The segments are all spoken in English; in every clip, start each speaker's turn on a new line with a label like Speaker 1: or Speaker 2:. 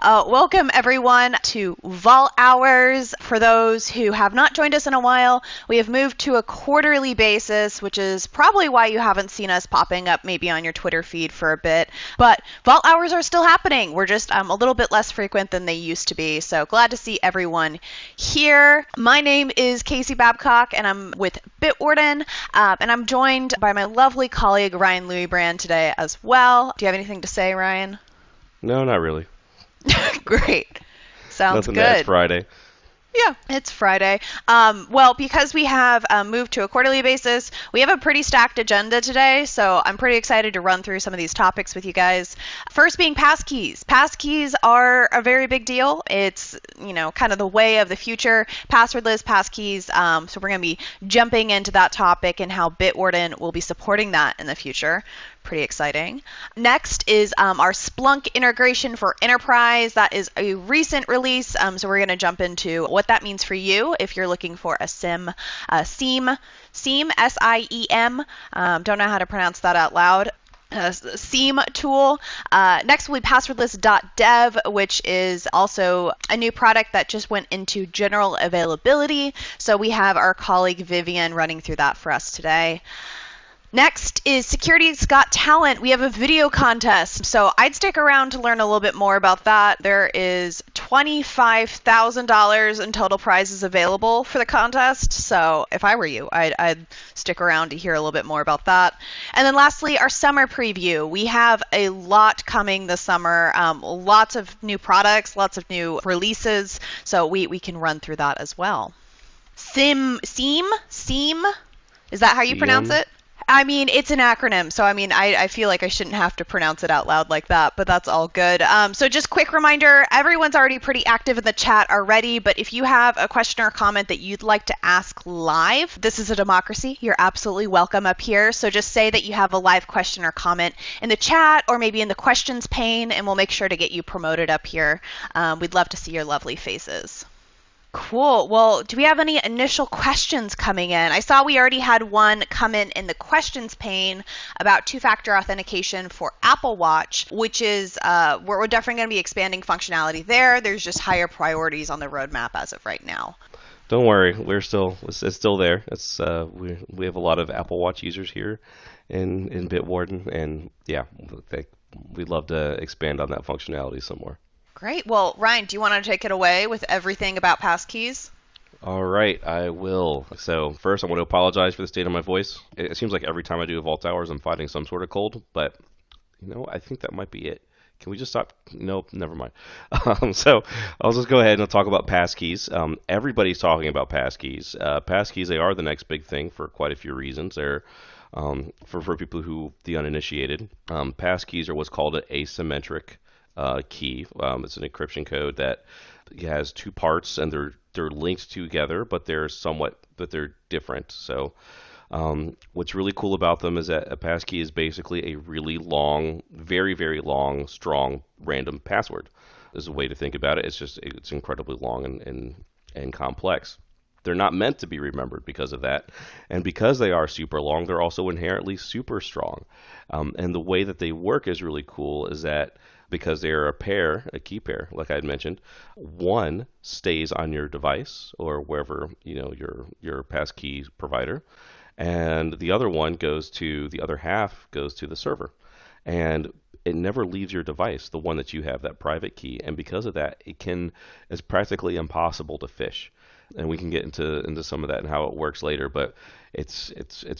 Speaker 1: Welcome everyone to Vault Hours. For those who have not joined us in a while, we have moved to a quarterly basis, which is probably why you haven't seen us popping up maybe on your Twitter feed for a bit. But Vault Hours are still happening. We're just a little bit less frequent than they used to be. So glad to see everyone here. My name is Casey Babcock, and I'm with Bitwarden, and I'm joined by my lovely colleague Ryan Louisbrand today as well. Do you have anything to say, Ryan?
Speaker 2: No, not really.
Speaker 1: Great. Sounds
Speaker 2: Nothing
Speaker 1: good.
Speaker 2: It's Friday.
Speaker 1: Yeah, it's Friday. Well, because we have moved to a quarterly basis, we have a pretty stacked agenda today, so I'm pretty excited to run through some of these topics with you guys. First being passkeys. Passkeys are a very big deal. It's, kind of the way of the future. Passwordless passkeys. So we're going to be jumping into that topic and how Bitwarden will be supporting that in the future. Pretty exciting. Next is our Splunk integration for enterprise. That is a recent release, so we're going to jump into what that means for you if you're looking for a SIEM, S-I-E-M. Don't know how to pronounce that out loud. SIEM tool. Next will be Passwordless.dev, which is also a new product that just went into general availability. So we have our colleague Vivian running through that for us today. Next is Security's Got Talent. We have a video contest, so I'd stick around to learn a little bit more about that. There is $25,000 in total prizes available for the contest, so if I were you, I'd stick around to hear a little bit more about that. And then lastly, our summer preview. We have a lot coming this summer, lots of new products, lots of new releases, so we can run through that as well. SIEM? Is that how you pronounce it? I mean, it's an acronym, so I feel like I shouldn't have to pronounce it out loud like that, but that's all good. So just quick reminder, everyone's already pretty active in the chat already, but if you have a question or comment that you'd like to ask live, this is a democracy. You're absolutely welcome up here. So just say that you have a live question or comment in the chat or maybe in the questions pane, and we'll make sure to get you promoted up here. We'd love to see your lovely faces. Cool. Well, do we have any initial questions coming in? I saw we already had one come in the questions pane about two-factor authentication for Apple Watch, which is we're definitely going to be expanding functionality there. There's just higher priorities on the roadmap as of right now.
Speaker 2: Don't worry, it's still there. It's we have a lot of Apple Watch users here in Bitwarden, and yeah, we'd love to expand on that functionality some more.
Speaker 1: Great. Well, Ryan, do you want to take it away with everything about passkeys?
Speaker 2: All right, I will. So first, I want to apologize for the state of my voice. It seems like every time I do a Vault Hours, I'm fighting some sort of cold, but I think that might be it. Can we just stop? Nope, never mind. So I'll just go ahead and I'll talk about passkeys. Everybody's talking about passkeys. Passkeys, they are the next big thing for quite a few reasons. They're for people who the uninitiated. Passkeys are what's called an asymmetric key. It's an encryption code that has two parts, and they're linked together, but they're different. So what's really cool about them is that a passkey is basically a really long, very, very long, strong random password. Is a way to think about it. It's incredibly long and complex. They're not meant to be remembered because of that, and because they are super long, they're also inherently super strong. And the way that they work is really cool. Is that because they are a key pair, like I had mentioned, one stays on your device or wherever your passkey provider, and the other half goes to the server, and it never leaves your device, the one that you have, that private key, and because of that, it's practically impossible to phish. And we can get into some of that and how it works later, but it's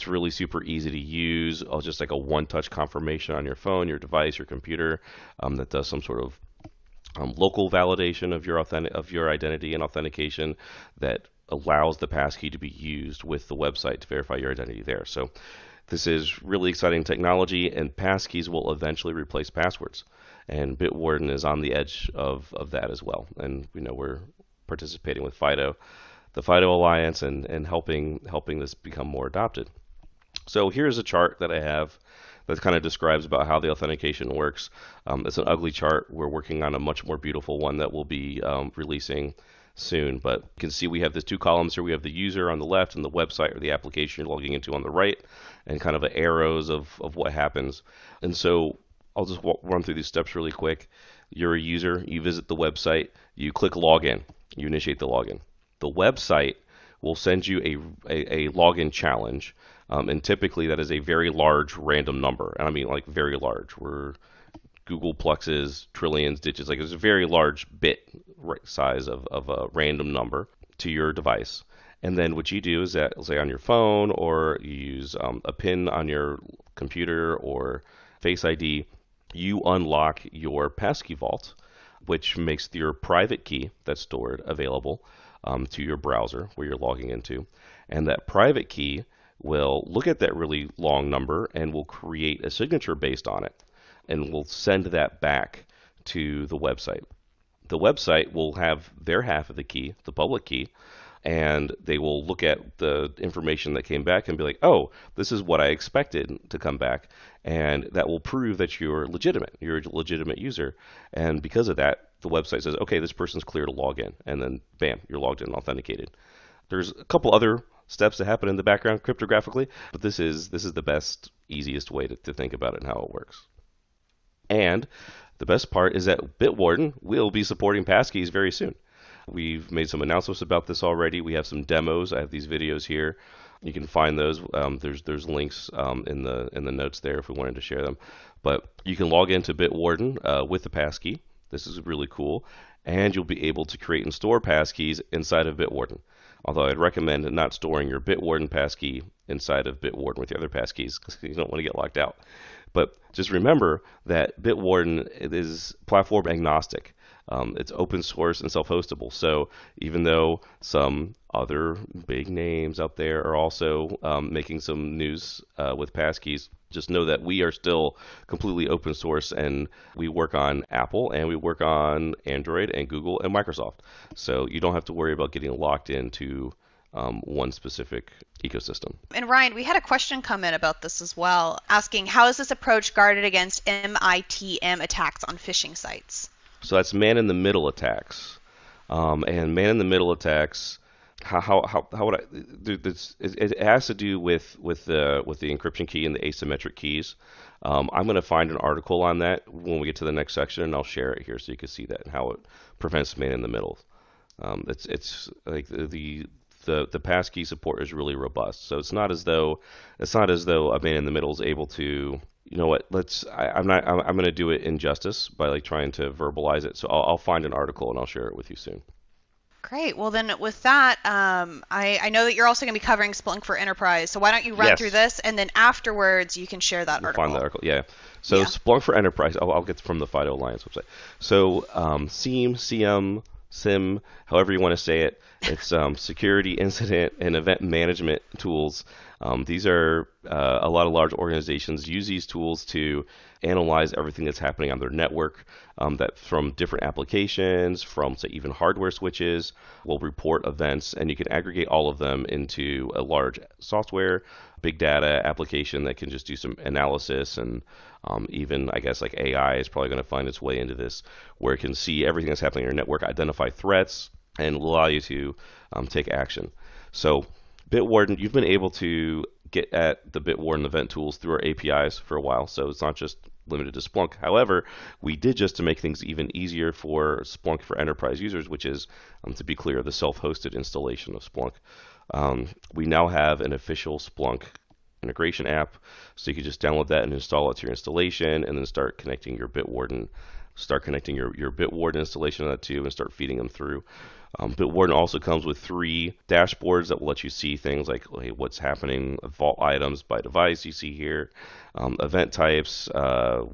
Speaker 2: really super easy to use. Just like a one-touch confirmation on your phone, your device, your computer, that does some sort of local validation of your identity and authentication that allows the passkey to be used with the website to verify your identity there. So this is really exciting technology, and passkeys will eventually replace passwords. And Bitwarden is on the edge of that as well. And we're participating with the FIDO Alliance, and helping this become more adopted. So here's a chart that I have that kind of describes about how the authentication works. It's an ugly chart. We're working on a much more beautiful one that we'll be releasing soon. But you can see we have these two columns here. We have the user on the left and the website or the application you're logging into on the right, and kind of arrows of what happens. And so I'll just run through these steps really quick. You're a user, you visit the website, you click login, you initiate the login. The website will send you a login challenge, and typically that is a very large random number, and I mean like very large. We're Google pluxes, trillions, digits, like it's a very large bit size of a random number to your device. And then what you do is that, say on your phone, or you use a PIN on your computer or Face ID, you unlock your passkey vault, which makes your private key that's stored available to your browser where you're logging into. And that private key will look at that really long number and will create a signature based on it, and we'll send that back to the website. The website will have their half of the key, the public key, and they will look at the information that came back and be like, oh, this is what I expected to come back. And that will prove that you're legitimate. You're a legitimate user. And because of that, the website says, okay, this person's clear to log in. And then, bam, you're logged in and authenticated. There's a couple other steps that happen in the background cryptographically, but this is the best, easiest way to think about it and how it works. And the best part is that Bitwarden will be supporting Passkeys very soon. We've made some announcements about this already. We have some demos. I have these videos here. You can find those. There's links in the notes there if we wanted to share them. But you can log into Bitwarden with the passkey. This is really cool, and you'll be able to create and store passkeys inside of Bitwarden. Although I'd recommend not storing your Bitwarden passkey inside of Bitwarden with the other passkeys because you don't want to get locked out. But just remember that Bitwarden is platform agnostic. It's open source and self-hostable. So even though some other big names out there are also making some news with passkeys, just know that we are still completely open source, and we work on Apple, and we work on Android and Google and Microsoft. So you don't have to worry about getting locked into one specific ecosystem.
Speaker 1: And Ryan, we had a question come in about this as well, asking how is this approach guarded against MITM attacks on phishing sites?
Speaker 2: So that's man-in-the-middle attacks, and man-in-the-middle attacks. How would I? It has to do with the encryption key and the asymmetric keys. I'm going to find an article on that when we get to the next section, and I'll share it here so you can see that and how it prevents man-in-the-middle. It's like the passkey support is really robust. So it's not as though a man in the middle is able to, you know what, I'm going to do it injustice by like trying to verbalize it. So I'll find an article and I'll share it with you soon.
Speaker 1: Great. Well, then with that, I know that you're also going to be covering Splunk for Enterprise. So why don't you run through this, and then afterwards you can share that article.
Speaker 2: Find the article, yeah. So Splunk for Enterprise, I'll get from the FIDO Alliance website. So SIEM, CM, SIM, however you want to say it. It's security, incident, and event management tools. These are a lot of large organizations use these tools to analyze everything that's happening on their network, that from different applications, from say even hardware switches, will report events, and you can aggregate all of them into a large software, big data application that can just do some analysis, and even I guess like AI is probably going to find its way into this, where it can see everything that's happening on your network, identify threats, and will allow you to take action. So Bitwarden, you've been able to get at the Bitwarden event tools through our APIs for a while, so it's not just limited to Splunk. However, we did just to make things even easier for Splunk for enterprise users, which is, to be clear, the self-hosted installation of Splunk. We now have an official Splunk integration app, so you can just download that and install it to your installation, and then start connecting your Bitwarden installation of that too, and start feeding them through. Bitwarden also comes with 3 dashboards that will let you see things like, hey, what's happening, vault items by device you see here, event types,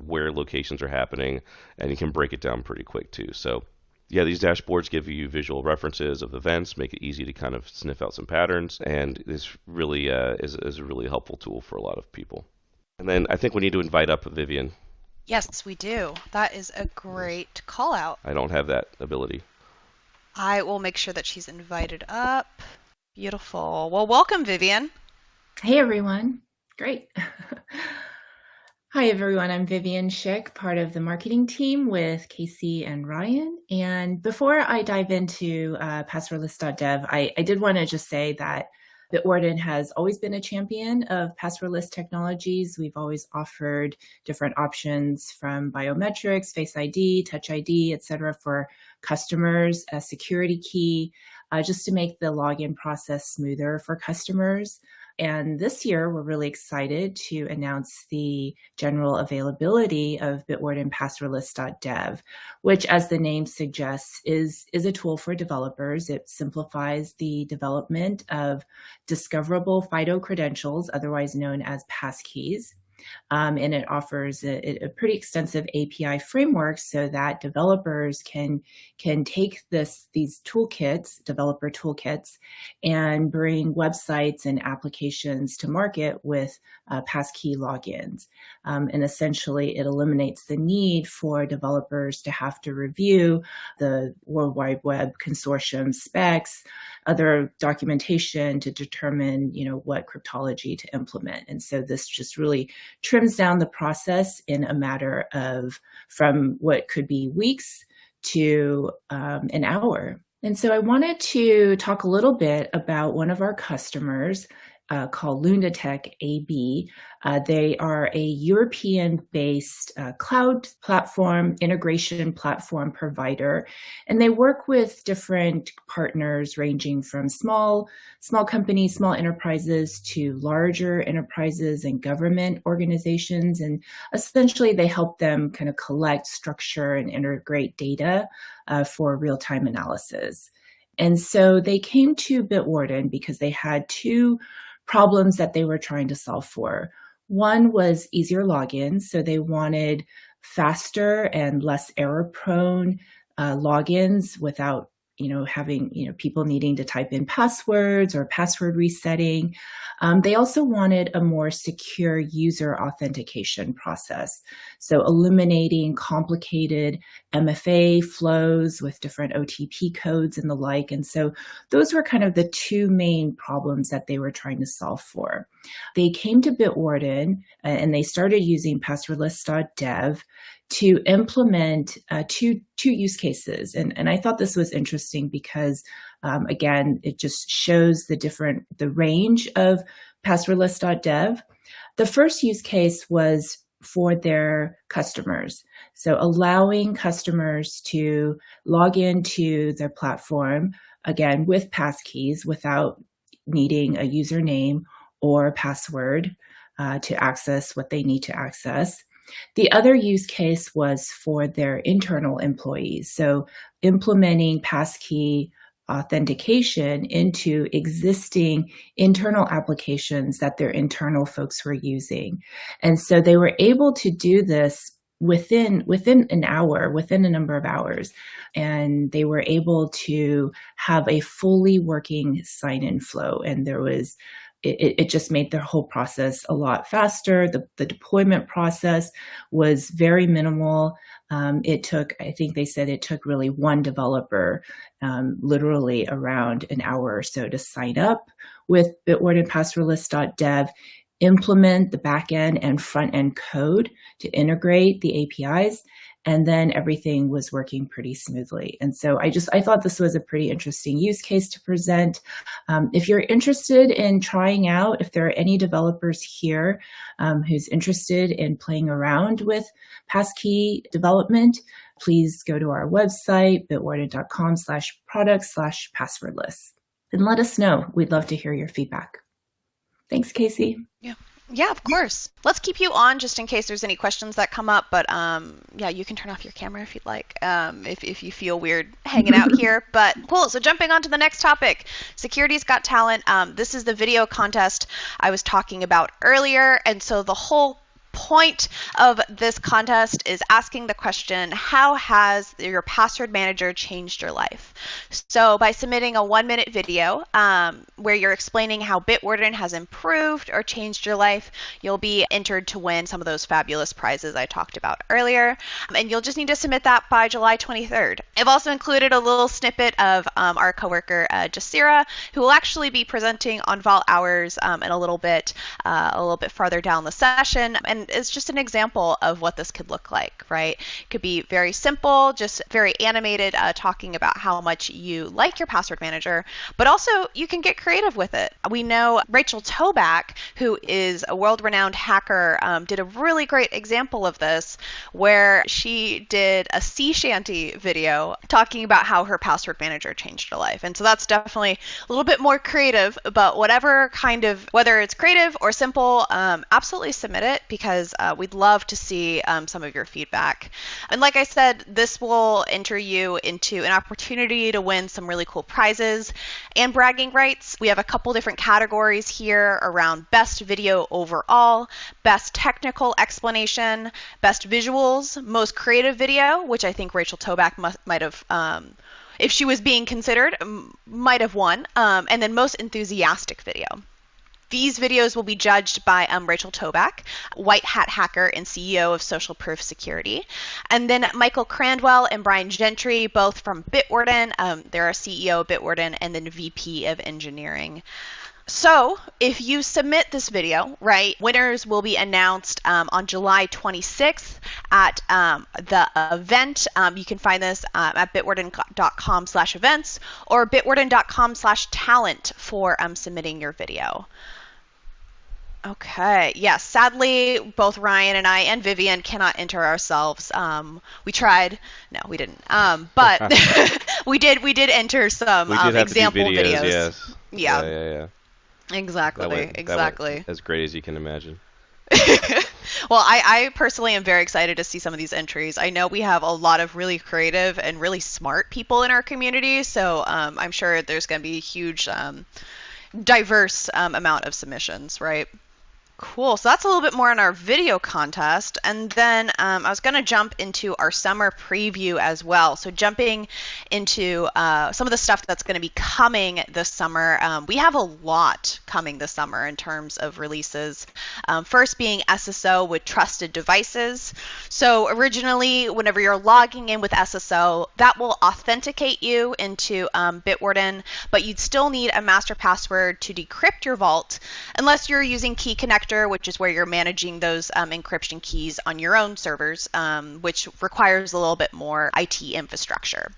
Speaker 2: where locations are happening, and you can break it down pretty quick too. So yeah, these dashboards give you visual references of events, make it easy to kind of sniff out some patterns, and this really is a really helpful tool for a lot of people. And then I think we need to invite up Vivian.
Speaker 1: Yes, we do. That is a great call out.
Speaker 2: I don't have that ability.
Speaker 1: I will make sure that she's invited up. Beautiful. Well, welcome, Vivian.
Speaker 3: Hey, everyone. Great. Hi, everyone. I'm Vivian Schick, part of the marketing team with Casey and Ryan. And before I dive into Passwordless.dev, I did want to just say that Bitwarden has always been a champion of passwordless technologies. We've always offered different options from biometrics, Face ID, Touch ID, et cetera, for customers, a security key, just to make the login process smoother for customers. And this year, we're really excited to announce the general availability of Bitwarden Passwordless.dev, which, as the name suggests, is a tool for developers. It simplifies the development of discoverable FIDO credentials, otherwise known as Passkeys. And it offers a pretty extensive API framework so that developers can take these toolkits, developer toolkits, and bring websites and applications to market with passkey logins. And essentially, it eliminates the need for developers to have to review the World Wide Web Consortium specs, other documentation to determine, what cryptology to implement. And so this just really trims down the process in a matter of from what could be weeks to an hour. And so I wanted to talk a little bit about one of our customers called Lunatech AB. They are a European-based cloud platform, integration platform provider, and they work with different partners ranging from small companies, small enterprises to larger enterprises and government organizations. And essentially, they help them kind of collect, structure, and integrate data for real-time analysis. And so they came to Bitwarden because they had two problems that they were trying to solve for. One was easier logins. So they wanted faster and less error-prone logins without having people needing to type in passwords or password resetting. They also wanted a more secure user authentication process. So eliminating complicated MFA flows with different OTP codes and the like. And so those were kind of the two main problems that they were trying to solve for. They came to Bitwarden and they started using Passwordless.dev to implement two use cases. And I thought this was interesting because, again, it just shows the range of Passwordless.dev. The first use case was for their customers. So allowing customers to log into their platform, again, with passkeys without needing a username or password to access what they need to access. The other use case was for their internal employees. So implementing passkey authentication into existing internal applications that their internal folks were using. And so they were able to do this within an hour, within a number of hours. And they were able to have a fully working sign-in flow. And it just made their whole process a lot faster. The deployment process was very minimal. I think they said it took really one developer, literally around an hour or so to sign up with Bitwarden Passwordless.dev, implement the backend and front end code to integrate the APIs, and then everything was working pretty smoothly. And so I thought this was a pretty interesting use case to present. If you're interested in trying out, if there are any developers here who's interested in playing around with passkey development, please go to our website, bitwarden.com/product/passwordless, and let us know. We'd love to hear your feedback. Thanks, Casey.
Speaker 1: Yeah, of course. Let's keep you on just in case there's any questions that come up. But you can turn off your camera if you'd like, if you feel weird hanging out here. But cool. So jumping on to the next topic, Security's Got Talent. This is the video contest I was talking about earlier. And so the whole point of this contest is asking the question, how has your password manager changed your life? So by submitting a 1-minute video where you're explaining how Bitwarden has improved or changed your life, you'll be entered to win some of those fabulous prizes I talked about earlier. And you'll just need to submit that by July 23rd. I've also included a little snippet of our coworker, Jasira, who will actually be presenting on Vault Hours in a little bit farther down the session. And is just an example of what this could look like, right? It could be very simple, just very animated, talking about how much you like your password manager, but also you can get creative with it. We know Rachel Toback, who is a world-renowned hacker, did a really great example of this where she did a sea shanty video talking about how her password manager changed her life. And so that's definitely a little bit more creative, but whatever kind of, whether it's creative or simple, absolutely submit it, because we'd love to see some of your feedback. And like I said, this will enter you into an opportunity to win some really cool prizes and bragging rights. We have a couple different categories here around best video overall, best technical explanation, best visuals, most creative video, which I think Rachel Toback might have, if she was being considered, might have won, and then most enthusiastic video. These videos will be judged by Rachel Toback, white hat hacker and CEO of Social Proof Security, and then Michael Crandwell and Brian Gentry, both from Bitwarden. They're a CEO of Bitwarden and then VP of Engineering. So if you submit this video, right, winners will be announced on July 26th at the event. You can find this at bitwarden.com/events or bitwarden.com/talent for submitting your video. Okay. Yes. Sadly, both Ryan and I and Vivian cannot enter ourselves. We tried. No, we didn't. But we did enter some example videos.
Speaker 2: Yes.
Speaker 1: Yeah. Exactly. That went
Speaker 2: as great as you can imagine.
Speaker 1: Well, I personally am very excited to see some of these entries. I know we have a lot of really creative and really smart people in our community, so I'm sure there's going to be a huge, diverse amount of submissions, right? Cool. So that's a little bit more on our video contest. And then I was going to jump into our summer preview as well. So jumping into some of the stuff that's going to be coming this summer. We have a lot coming this summer in terms of releases. First being SSO with trusted devices. So originally, whenever you're logging in with SSO, that will authenticate you into Bitwarden, but you'd still need a master password to decrypt your vault unless you're using Key Connector, which is where you're managing those encryption keys on your own servers, which requires a little bit more IT infrastructure.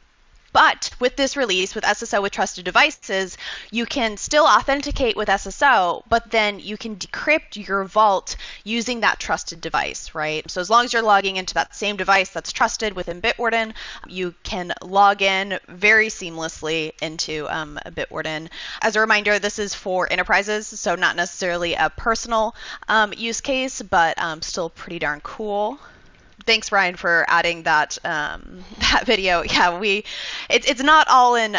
Speaker 1: But with this release, with SSO with trusted devices, you can still authenticate with SSO, but then you can decrypt your vault using that trusted device, right? So as long as you're logging into that same device that's trusted within Bitwarden, you can log in very seamlessly into Bitwarden. As a reminder, this is for enterprises, so not necessarily a personal use case, but still pretty darn cool. Thanks, Ryan, for adding that that video. Yeah, it's not all in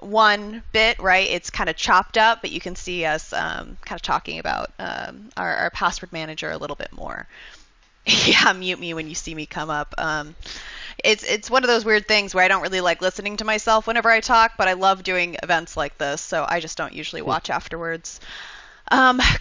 Speaker 1: one bit, right? It's kind of chopped up, but you can see us kind of talking about our password manager a little bit more. Yeah, mute me when you see me come up. It's one of those weird things where I don't really like listening to myself whenever I talk, but I love doing events like this, so I just don't usually watch afterwards.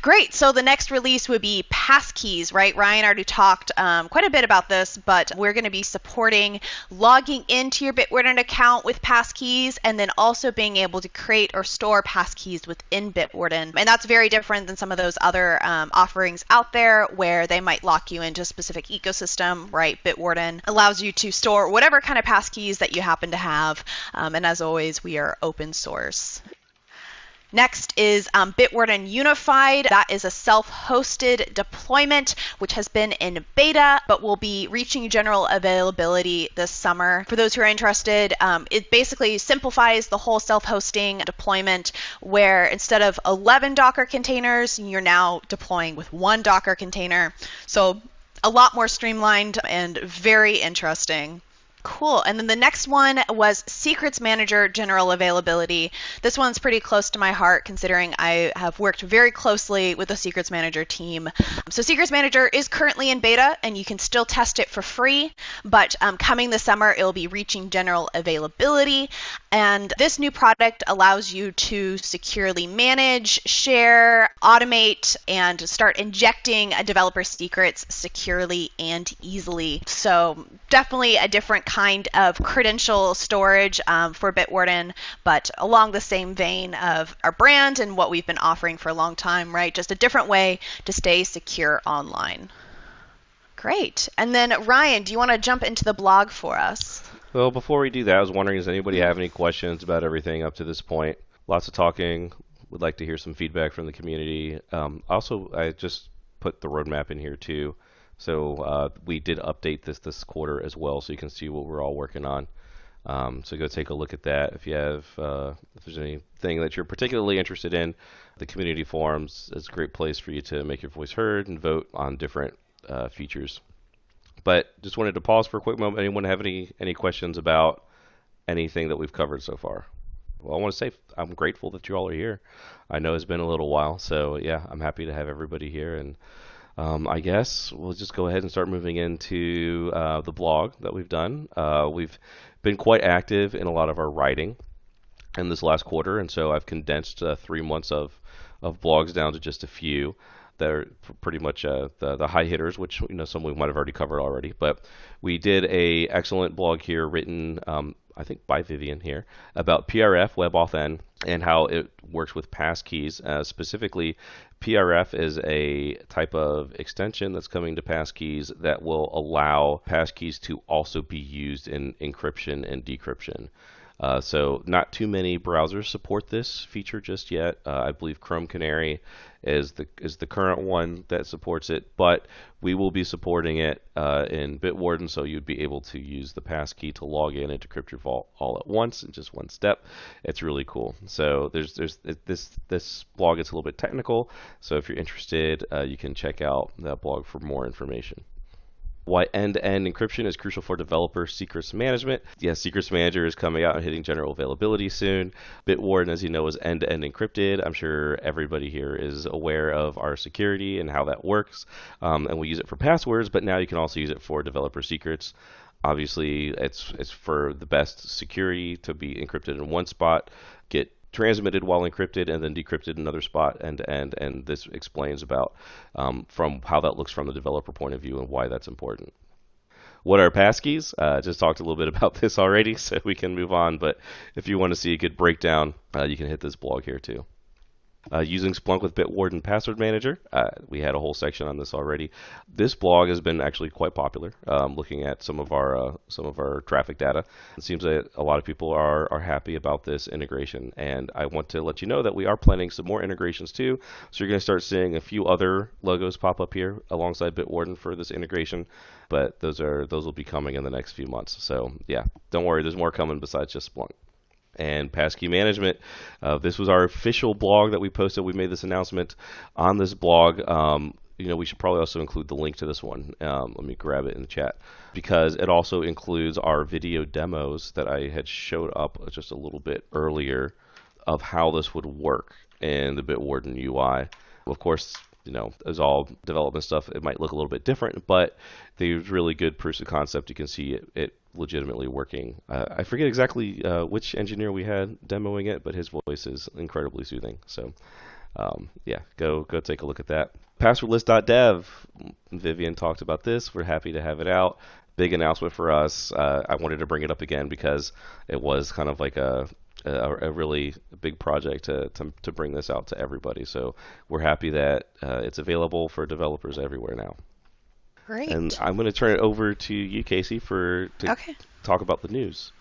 Speaker 1: Great. So the next release would be Passkeys, right? Ryan already talked quite a bit about this, but we're going to be supporting logging into your Bitwarden account with Passkeys and then also being able to create or store passkeys within Bitwarden. And that's very different than some of those other offerings out there where they might lock you into a specific ecosystem, right? Bitwarden allows you to store whatever kind of passkeys that you happen to have. And as always, we are open source. Next is Bitwarden Unified. That is a self-hosted deployment, which has been in beta, but will be reaching general availability this summer. For those who are interested, it basically simplifies the whole self-hosting deployment, where instead of 11 Docker containers, you're now deploying with one Docker container. So a lot more streamlined and very interesting. Cool. And then the next one was Secrets Manager General Availability. This one's pretty close to my heart considering I have worked very closely with the Secrets Manager team. So Secrets Manager is currently in beta and you can still test it for free, but coming this summer, it'll be reaching general availability. And this new product allows you to securely manage, share, automate, and start injecting developer secrets securely and easily. So definitely a different kind of credential storage for Bitwarden, but along the same vein of our brand and what we've been offering for a long time, right? Just a different way to stay secure online. Great. And then Ryan, do you want to jump into the blog for us?
Speaker 2: Well, before we do that, I was wondering, does anybody have any questions about everything up to this point? Lots of talking. Would like to hear some feedback from the community. Also, I just put the roadmap in here too. So we did update this quarter as well, so you can see what we're all working on. So go take a look at that. If you have, if there's anything that you're particularly interested in, the community forums is a great place for you to make your voice heard and vote on different features. But just wanted to pause for a quick moment. Anyone have any questions about anything that we've covered so far? Well, I want to say I'm grateful that you all are here. I know it's been a little while, so yeah, I'm happy to have everybody here. And I guess we'll just go ahead and start moving into the blog that we've done. We've been quite active in a lot of our writing in this last quarter, and so I've condensed 3 months of blogs down to just a few. They're pretty much the high hitters, which some we might have already covered already. But we did a excellent blog here written, I think by Vivian here, about PRF WebAuthn and how it works with Passkeys. Specifically, PRF is a type of extension that's coming to Passkeys that will allow Passkeys to also be used in encryption and decryption. So not too many browsers support this feature just yet. I believe Chrome Canary is the current one that supports it, but we will be supporting it in Bitwarden, so you'd be able to use the passkey to log in and decrypt your vault all at once in just one step. It's really cool. So there's this blog is a little bit technical, so if you're interested, you can check out that blog for more information. Why end-to-end encryption is crucial for developer secrets management. Yes, Secrets Manager is coming out and hitting general availability soon. Bitwarden, as you know, is end-to-end encrypted. I'm sure everybody here is aware of our security and how that works. And we use it for passwords, but now you can also use it for developer secrets. Obviously, it's for the best security to be encrypted in one spot, get transmitted while encrypted, and then decrypted in another spot end to end. And this explains about from how that looks from the developer point of view and why that's important. What are passkeys? Just talked a little bit about this already, so we can move on. But if you want to see a good breakdown, you can hit this blog here too. Using Splunk with Bitwarden Password Manager. We had a whole section on this already. This blog has been actually quite popular. Looking at some of our traffic data, it seems that a lot of people are happy about this integration. And I want to let you know that we are planning some more integrations too. So you're going to start seeing a few other logos pop up here alongside Bitwarden for this integration. But those will be coming in the next few months. So yeah, don't worry. There's more coming besides just Splunk. And passkey management. This was our official blog that we posted. We made this announcement on this blog. We should probably also include the link to this one. Let me grab it in the chat, because it also includes our video demos that I had showed up just a little bit earlier of how this would work in the Bitwarden UI. Of course, as all development stuff, it might look a little bit different, but there's really good proofs of concept. You can see it legitimately working. I forget exactly which engineer we had demoing it, but his voice is incredibly soothing. So yeah, go take a look at that. Passwordless.dev. Vivian talked about this. We're happy to have it out. Big announcement for us. I wanted to bring it up again because it was kind of like a really big project to bring this out to everybody. So we're happy that it's available for developers everywhere now.
Speaker 1: Great.
Speaker 2: And I'm going to turn it over to you, Casey, to talk about the news.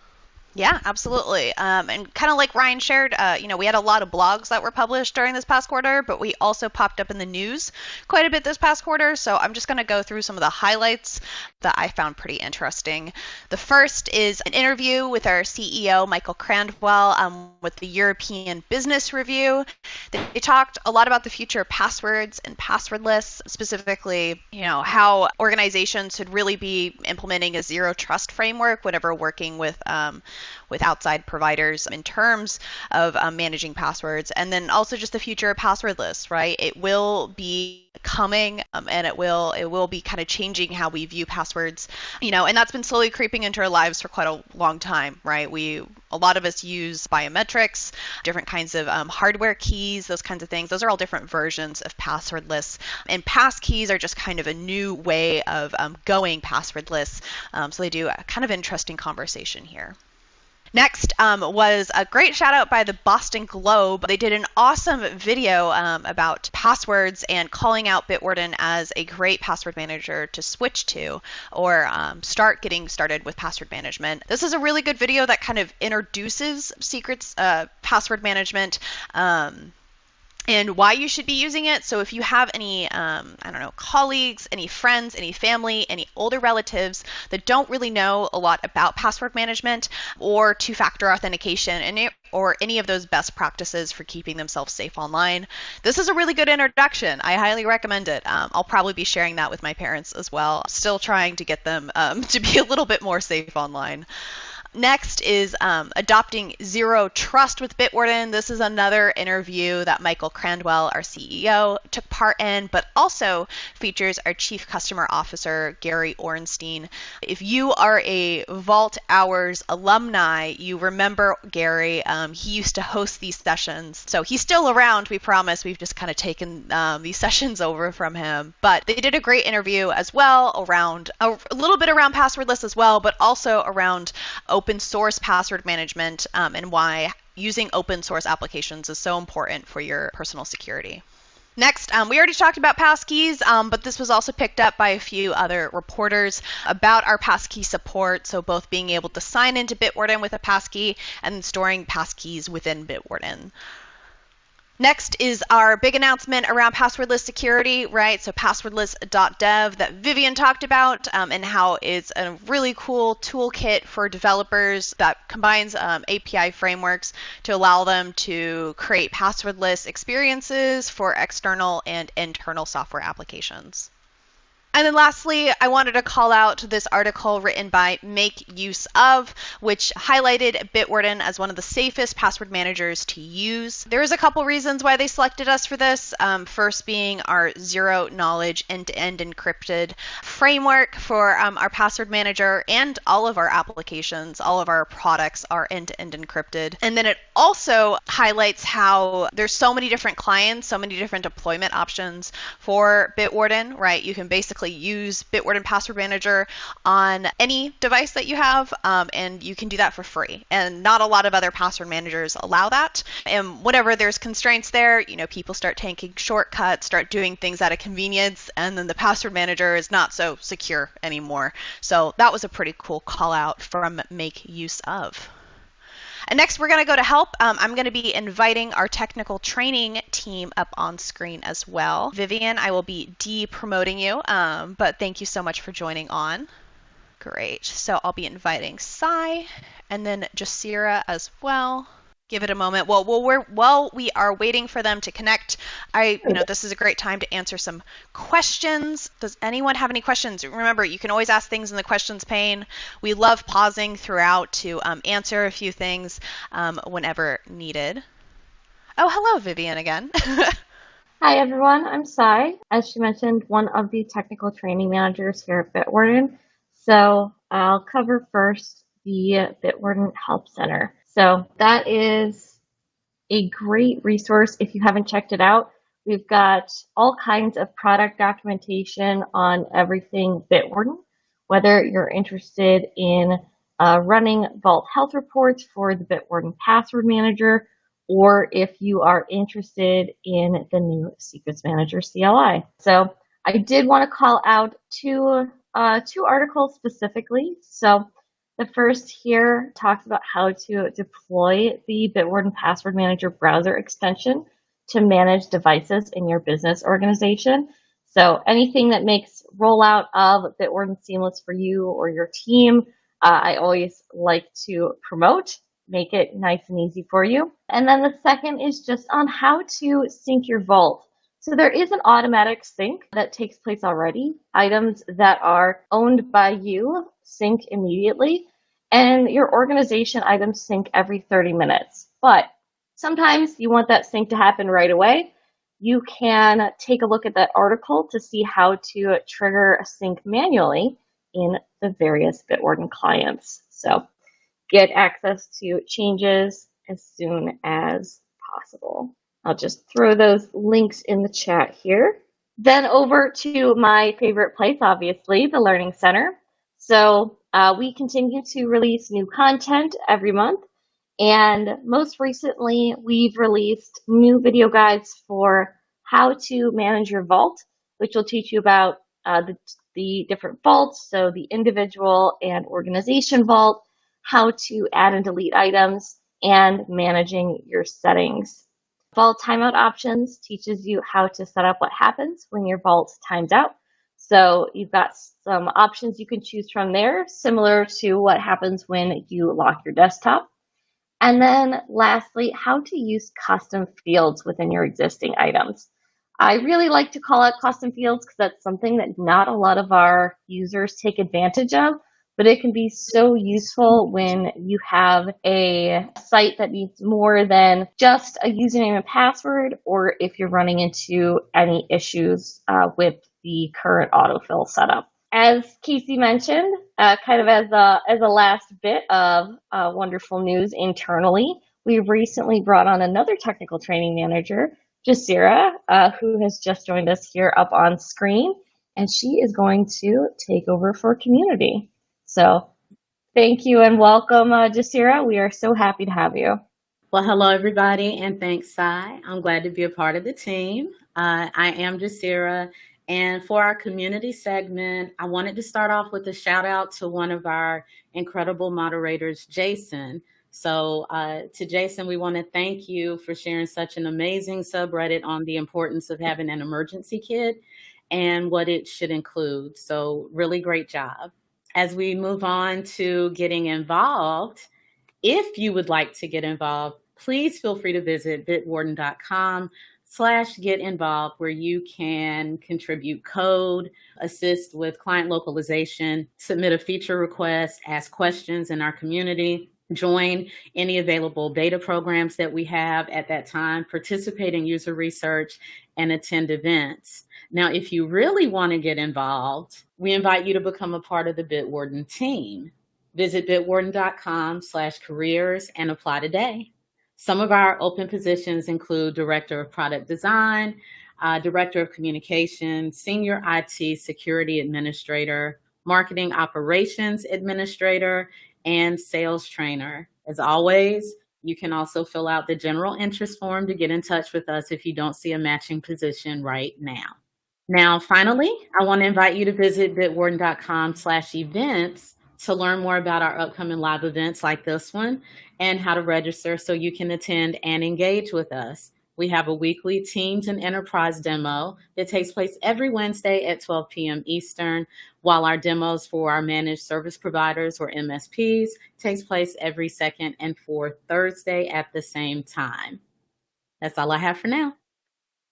Speaker 1: Yeah, absolutely. And kind of like Ryan shared, we had a lot of blogs that were published during this past quarter, but we also popped up in the news quite a bit this past quarter. So I'm just going to go through some of the highlights that I found pretty interesting. The first is an interview with our CEO, Michael Crandwell, with the European Business Review. They talked a lot about the future of passwords and passwordless, specifically, how organizations should really be implementing a zero trust framework whenever working with outside providers in terms of managing passwords, and then also just the future of passwordless, right? It will be coming, and it will be kind of changing how we view passwords, and that's been slowly creeping into our lives for quite a long time, right? A lot of us use biometrics, different kinds of hardware keys, those kinds of things. Those are all different versions of passwordless, and passkeys are just kind of a new way of going passwordless. So they do a kind of interesting conversation here. Next was a great shout out by the Boston Globe. They did an awesome video about passwords and calling out Bitwarden as a great password manager to switch to or start getting started with password management. This is a really good video that kind of introduces secrets password management. And why you should be using it. So if you have any, colleagues, any friends, any family, any older relatives that don't really know a lot about password management or two-factor authentication or any of those best practices for keeping themselves safe online, this is a really good introduction. I highly recommend it. I'll probably be sharing that with my parents as well. Still trying to get them to be a little bit more safe online. Next is adopting zero trust with Bitwarden. This is another interview that Michael Crandwell, our CEO, took part in, but also features our Chief Customer Officer, Gary Ornstein. If you are a Vault Hours alumni, you remember Gary. He used to host these sessions. So he's still around, we promise. We've just kind of taken these sessions over from him. But they did a great interview as well around a little bit around Passwordless as well, but also around open source password management and why using open source applications is so important for your personal security. Next, we already talked about Passkeys, but this was also picked up by a few other reporters about our passkey support. So both being able to sign into Bitwarden with a passkey and storing passkeys within Bitwarden. Next is our big announcement around passwordless security, right? So Passwordless.dev that Vivian talked about and how it's a really cool toolkit for developers that combines API frameworks to allow them to create passwordless experiences for external and internal software applications. And then lastly, I wanted to call out this article written by Make Use Of, which highlighted Bitwarden as one of the safest password managers to use. There's a couple reasons why they selected us for this. First being our zero knowledge end-to-end encrypted framework for our password manager, and all of our applications, all of our products are end-to-end encrypted. And then it also highlights how there's so many different clients, so many different deployment options for Bitwarden, right? You can basically use Bitwarden Password Manager on any device that you have, and you can do that for free. And not a lot of other password managers allow that. And whenever there's constraints there, people start taking shortcuts, start doing things out of convenience, and then the password manager is not so secure anymore. So that was a pretty cool call out from Make Use Of. And next, we're going to go to help. I'm going to be inviting our technical training team up on screen as well. Vivian, I will be de-promoting you, but thank you so much for joining on. Great. So I'll be inviting Sai and then Jasira as well. Give it a moment. While we are waiting for them to connect, this is a great time to answer some questions. Does anyone have any questions? Remember, you can always ask things in the questions pane. We love pausing throughout to answer a few things whenever needed. Oh, hello, Vivian again.
Speaker 4: Hi, everyone. I'm Sai. As she mentioned, one of the technical training managers here at Bitwarden. So I'll cover first the Bitwarden Help Center. So that is a great resource if you haven't checked it out. We've got all kinds of product documentation on everything Bitwarden, whether you're interested in running Vault Health reports for the Bitwarden Password Manager, or if you are interested in the new Secrets Manager CLI. So I did want to call out two articles specifically. So the first here talks about how to deploy the Bitwarden Password Manager browser extension to manage devices in your business organization. So anything that makes rollout of Bitwarden seamless for you or your team, I always like to promote, make it nice and easy for you. And then the second is just on how to sync your Vault. So there is an automatic sync that takes place already. Items that are owned by you sync immediately, and your organization items sync every 30 minutes. But sometimes you want that sync to happen right away. You can take a look at that article to see how to trigger a sync manually in the various Bitwarden clients. So get access to changes as soon as possible. I'll just throw those links in the chat here. Then over to my favorite place, obviously, the Learning Center. So We continue to release new content every month. And most recently, we've released new video guides for how to manage your vault, which will teach you about the different vaults, so the individual and organization vault, how to add and delete items, and managing your settings. Vault timeout options teaches you how to set up what happens when your vault times out. So you've got some options you can choose from there, similar to what happens when you lock your desktop. And then lastly, how to use custom fields within your existing items. I really like to call out custom fields because that's something that not a lot of our users take advantage of, but it can be so useful when you have a site that needs more than just a username and password, or if you're running into any issues with the current autofill setup. As Casey mentioned, kind of as a last bit of wonderful news internally, we recently brought on another technical training manager, Jasira, who has just joined us here up on screen, and she is going to take over for community. So thank you and welcome, Jasira. We are so happy to have you.
Speaker 5: Well, hello, everybody, and thanks, Sai. I'm glad to be a part of the team. I am Jasira, and for our community segment, I wanted to start off with a shout out to one of our incredible moderators, Jason. So to Jason, we want to thank you for sharing such an amazing subreddit on the importance of having an emergency kit and what it should include. So really great job. As we move on to getting involved, if you would like to get involved, please feel free to visit bitwarden.com/get involved, where you can contribute code, assist with client localization, submit a feature request, ask questions in our community, join any available beta programs that we have at that time, participate in user research, and attend events. Now, if you really want to get involved, we invite you to become a part of the Bitwarden team. Visit bitwarden.com/careers and apply today. Some of our open positions include Director of Product Design, Director of Communication, Senior IT Security Administrator, Marketing Operations Administrator, and Sales Trainer. As always, you can also fill out the general interest form to get in touch with us if you don't see a matching position right now. Now, finally, I want to invite you to visit bitwarden.com/events to learn more about our upcoming live events like this one and how to register so you can attend and engage with us. We have a weekly Teams and Enterprise demo that takes place every Wednesday at 12 p.m. Eastern, while our demos for our managed service providers, or MSPs, takes place every second and fourth Thursday at the same time. That's all I have for now.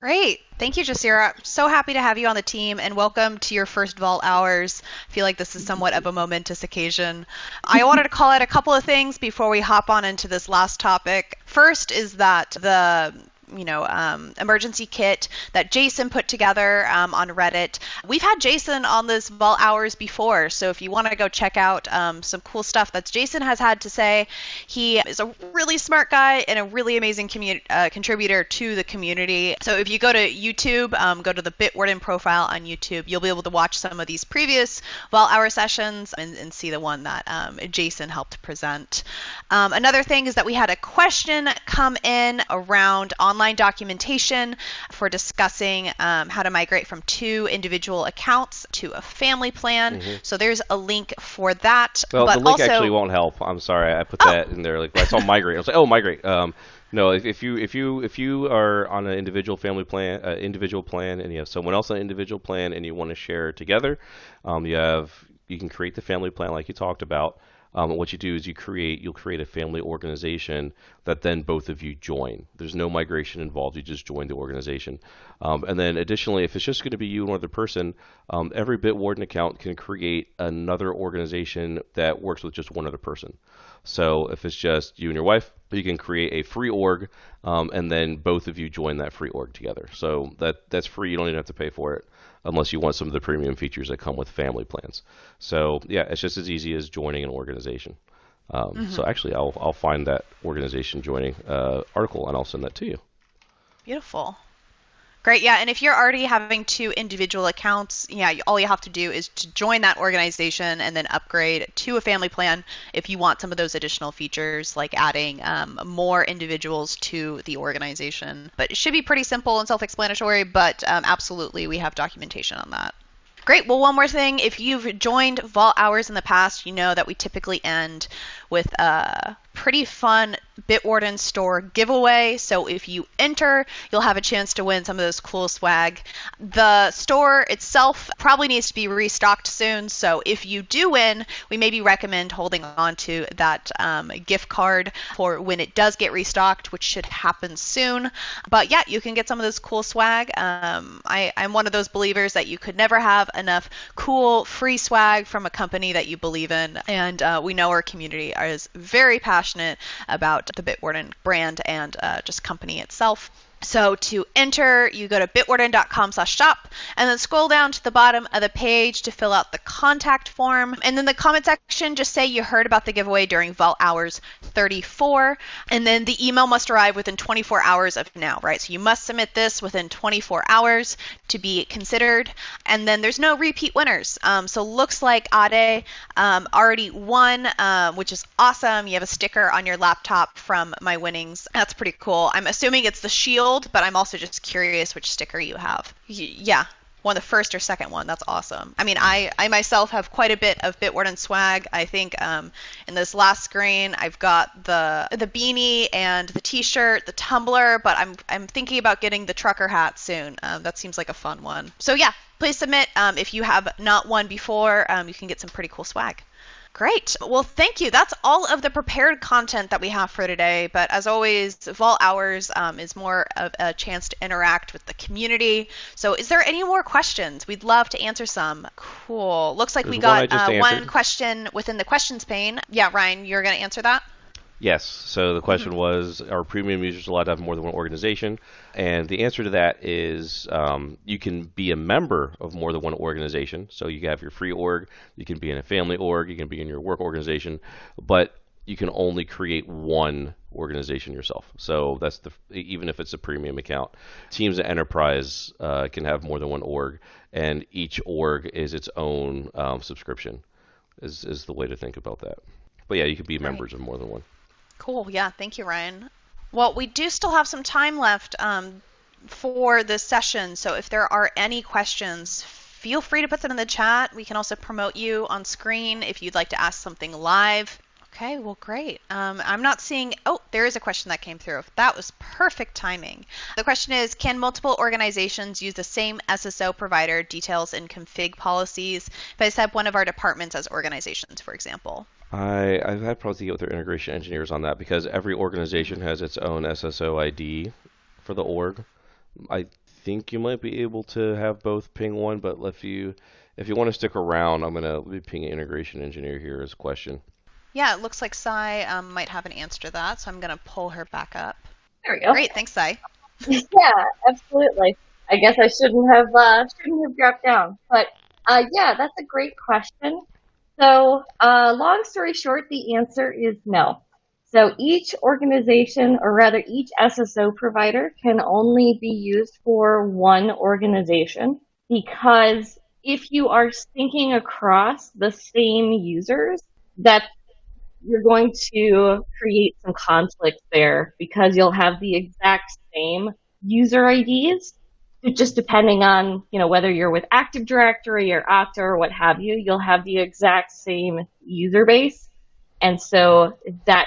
Speaker 1: Great. Thank you, Jasira. So happy to have you on the team, and welcome to your first Vault Hours. I feel like this is somewhat of a momentous occasion. I wanted to call out a couple of things before we hop on into this last topic. First is that the emergency kit that Jason put together on Reddit. We've had Jason on this Vault Hours before, so if you want to go check out some cool stuff that Jason has had to say, he is a really smart guy and a really amazing contributor to the community. So if you go to YouTube, go to the Bitwarden profile on YouTube, you'll be able to watch some of these previous Vault Hour sessions and see the one that Jason helped present. Another thing is that we had a question come in around online documentation for discussing how to migrate from 2 individual accounts to a family plan. Mm-hmm. So there's a link for that.
Speaker 2: Well,
Speaker 1: but
Speaker 2: the link
Speaker 1: also
Speaker 2: actually won't help. I'm sorry, I put that in there. Like I saw migrate. I was like, oh, migrate. No, if you are on an individual family plan, individual plan, and you have someone else on an individual plan, and you want to share together, you can create the family plan like you talked about. What you do is you'll create a family organization that then both of you join. There's no migration involved. You just join the organization. And then additionally, if it's just going to be you and one other person, every Bitwarden account can create another organization that works with just one other person. So if it's just you and your wife, you can create a free org, and then both of you join that free org together. So that's free. You don't even have to pay for it, unless you want some of the premium features that come with family plans. So yeah, it's just as easy as joining an organization. So actually, I'll find that organization joining article and I'll send that to you.
Speaker 1: Beautiful. Great, yeah, and if you're already having 2 individual accounts, yeah, all you have to do is to join that organization and then upgrade to a family plan if you want some of those additional features, like adding more individuals to the organization. But it should be pretty simple and self-explanatory, but absolutely, we have documentation on that. Great. Well, one more thing. If you've joined Vault Hours in the past, you know that we typically end with a pretty fun Bitwarden store giveaway. So if you enter, you'll have a chance to win some of those cool swag. The store itself probably needs to be restocked soon. So if you do win, we maybe recommend holding on to that gift card for when it does get restocked, which should happen soon. But yeah, you can get some of this cool swag. I'm one of those believers that you could never have enough cool free swag from a company that you believe in. And we know our community is very passionate about the Bitwarden brand and just company itself. So to enter, you go to bitwarden.com/shop and then scroll down to the bottom of the page to fill out the contact form. And then the comment section, just say you heard about the giveaway during Vault Hours 34. And then the email must arrive within 24 hours of now, right? So you must submit this within 24 hours to be considered. And then there's no repeat winners. So looks like Ade already won, which is awesome. You have a sticker on your laptop from my winnings. That's pretty cool. I'm assuming it's the shield, but I'm also just curious which sticker you have. Yeah, the first or second one. That's awesome. I mean, I myself have quite a bit of Bitwarden swag. I think in this last screen, I've got the beanie and the t-shirt, the tumbler, but I'm thinking about getting the trucker hat soon. That seems like a fun one. So yeah, please submit. If you have not won before, you can get some pretty cool swag. Great. Well, thank you. That's all of the prepared content that we have for today. But as always, Vault Hours is more of a chance to interact with the community. So is there any more questions? We'd love to answer some. Cool. Looks like we got one question within the questions pane. Yeah, Ryan, you're going to answer that?
Speaker 2: Yes. So the question was, are premium users allowed to have more than one organization? And the answer to that is you can be a member of more than one organization. So you have your free org, you can be in a family org, you can be in your work organization, but you can only create one organization yourself. So that's even if it's a premium account. Teams and enterprise can have more than one org, and each org is its own subscription is the way to think about that. But yeah, you can be members of more than one.
Speaker 1: Cool. Yeah. Thank you, Ryan. Well, we do still have some time left for this session. So if there are any questions, feel free to put them in the chat. We can also promote you on screen if you'd like to ask something live. Okay, well, great. I'm not seeing, oh, there is a question that came through. That was perfect timing. The question is, can multiple organizations use the same SSO provider details and config policies if I set up one of our departments as organizations, for example?
Speaker 2: I've had problems to get with their integration engineers on that because every organization has its own SSO ID for the org. I think you might be able to have both ping one, but if you want to stick around, I'm going to be ping an integration engineer here as a question.
Speaker 1: Yeah, it looks like Sai might have an answer to that, so I'm going to pull her back up.
Speaker 4: There we go.
Speaker 1: Great, thanks, Sai.
Speaker 4: Yeah, absolutely. I guess I shouldn't have dropped down, but yeah, that's a great question. So, long story short, the answer is no. So each organization, or rather each SSO provider, can only be used for one organization, because if you are syncing across the same users, you're going to create some conflict there, because you'll have the exact same user IDs. Just depending on, whether you're with Active Directory or Okta or what have you, you'll have the exact same user base. And so that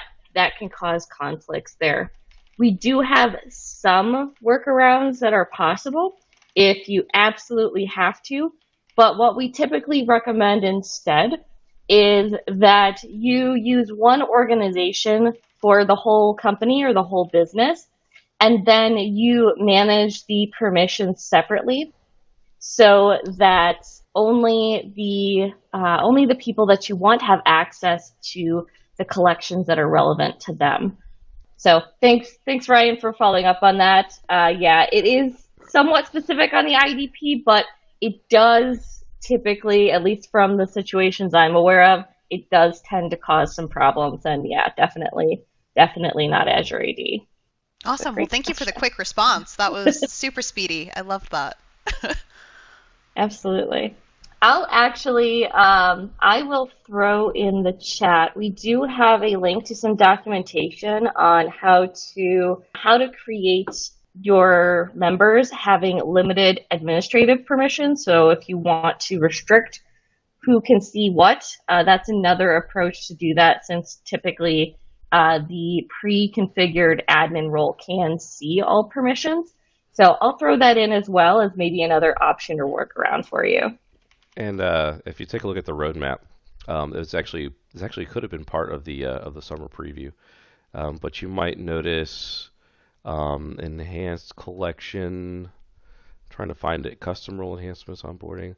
Speaker 4: can cause conflicts there. We do have some workarounds that are possible if you absolutely have to. But what we typically recommend instead is that you use one organization for the whole company or the whole business, and then you manage the permissions separately, so that only the people that you want have access to the collections that are relevant to them. So thanks Ryan for following up on that. Yeah, it is somewhat specific on the IDP, but it does typically, at least from the situations I'm aware of, it does tend to cause some problems. And yeah, definitely not Azure AD.
Speaker 1: Awesome. Well,
Speaker 4: Great
Speaker 1: thank you for the
Speaker 4: question.
Speaker 1: quick response. That was super speedy. I loved that.
Speaker 4: Absolutely. I'll actually, I will throw in the chat. We do have a link to some documentation on how to create your members having limited administrative permission. So if you want to restrict who can see what, that's another approach to do that, since typically the pre-configured admin role can see all permissions. So I'll throw that in as well as maybe another option or workaround for you.
Speaker 2: And if you take a look at the roadmap, this actually could have been part of the summer preview, but you might notice enhanced collection. I'm trying to find it. Custom role enhancements, onboarding,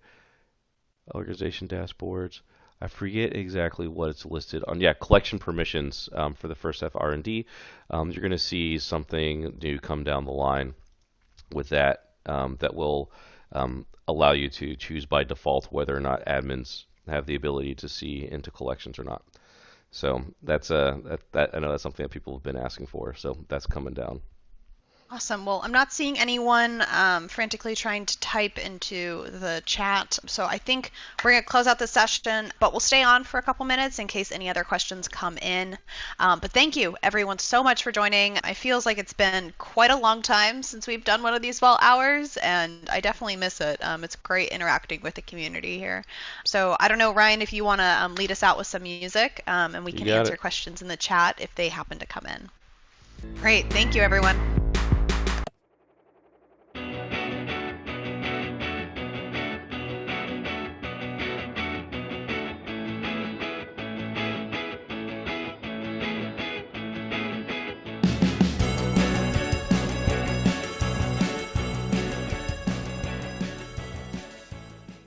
Speaker 2: organization dashboards. I forget exactly what it's listed on. Yeah, collection permissions for the first F R&D. You're going to see something new come down the line with that that will allow you to choose by default whether or not admins have the ability to see into collections or not. So that's I know that's something that people have been asking for. So that's coming down.
Speaker 1: Awesome. Well, I'm not seeing anyone frantically trying to type into the chat, so I think we're going to close out this session, but we'll stay on for a couple minutes in case any other questions come in. But thank you, everyone, so much for joining. It feels like it's been quite a long time since we've done one of these Vault Hours, and I definitely miss it. It's great interacting with the community here. So I don't know, Ryan, if you want to lead us out with some music, and we can answer questions in the chat if they happen to come in. Great. Thank you, everyone.